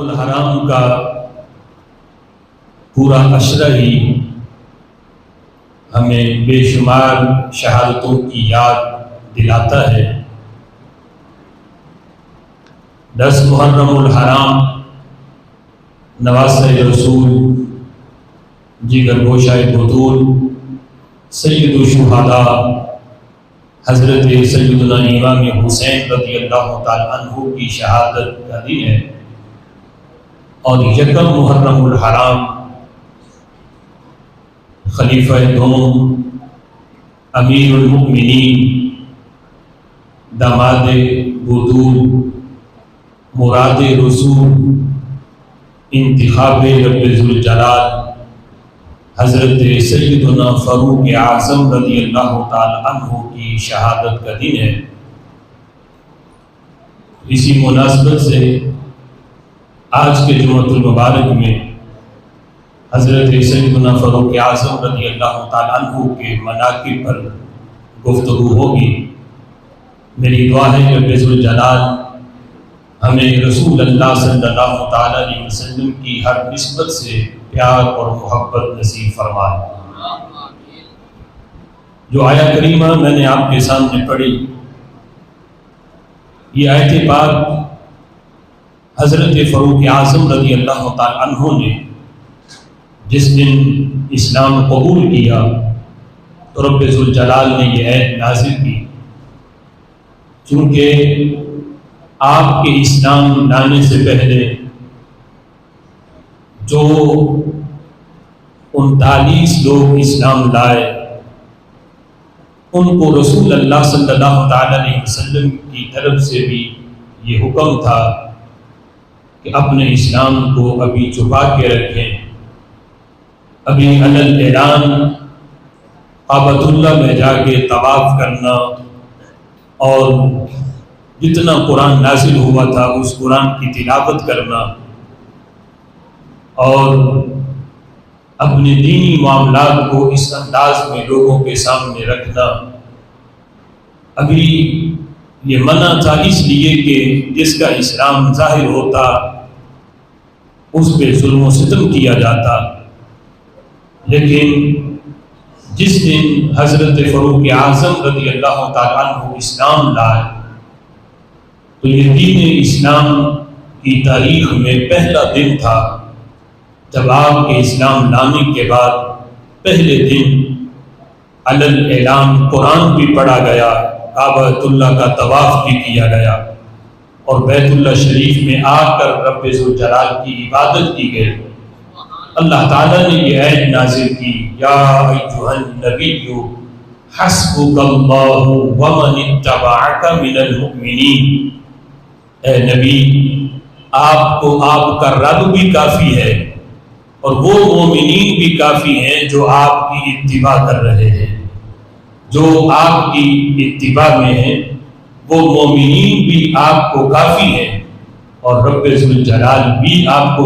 الحرام کا پورا عشرہ ہی ہمیں بے شمار شہادتوں کی یاد دلاتا ہے۔ 10 محرم الحرام نواسہ رسول جگر گوشہ بطول سید الشہداء حضرت سیدنا امام حسین رضی اللہ تعالیٰ عنہ کی شہادت کا دن ہے، اور یکم محرم الحرام خلیفہ دوم امیر المؤمنین داماد بطول مراد رسول انتخاب رب ذوالجلال حضرت سیدنا فاروق اعظم رضی اللہ تعالی عنہ کی شہادت کا دن ہے۔ اسی مناسبت سے آج کے جمعۃ المبارک میں حضرت سیدنا فاروق اعظم رضی اللہ تعالی عنہ کے مناقب پر گفتگو ہوگی۔ میری دعا ہے کہ رب ذوالجلال ہمیں رسول اللہ صلی اللہ تعالی علیہ وسلم کی ہر نسبت سے پیار اور محبت نصیب فرمائے۔ جو آیت کریمہ میں نے آپ کے سامنے پڑھی، یہ آیت پاک حضرت فاروق اعظم رضی اللہ تعالی عنہ نے جس دن اسلام قبول کیا تو رب ذوالجلال نے یہ آیت نازل کی، چونکہ آپ کے اسلام لانے سے پہلے جو 39 لوگ اسلام لائے ان کو رسول اللہ صلی اللہ تعالی علیہ وسلم کی طرف سے بھی یہ حکم تھا کہ اپنے اسلام کو ابھی چھپا کے رکھیں، ابھی علل اعلان کعبۃ اللہ میں جا کے طواف کرنا اور جتنا قرآن نازل ہوا تھا اس قرآن کی تلاوت کرنا اور اپنے دینی معاملات کو اس انداز میں لوگوں کے سامنے رکھنا ابھی یہ منع تھا، اس لیے کہ جس کا اسلام ظاہر ہوتا اس پہ ظلم و ستم کیا جاتا۔ لیکن جس دن حضرت فاروق اعظم رضی اللہ تعالیٰ عنہ اسلام لائے تو یہ دین اسلام کی تاریخ میں پہلا دن تھا جب آپ کے اسلام لانے کے بعد پہلے دن علل اعلان قرآن بھی پڑھا گیا، کعبۃ اللہ کا طواف بھی کیا گیا اور بیت اللہ شریف میں آ کر رب ذوالجلال کی عبادت کی گئی۔ اللہ تعالیٰ نے یہ آیت نازل کی، یا ایھا النبی حسبک اللہ ومن اتبعک من المؤمنین، اے نبی آپ کو آپ کا رب بھی کافی ہے اور وہ مومنین بھی کافی ہیں جو آپ کی اتباع کر رہے ہیں، جو آپ کی اتباع میں ہیں وہ مومنین بھی آپ کو کافی ہیں اور رب ذوالجلال بھی آپ کو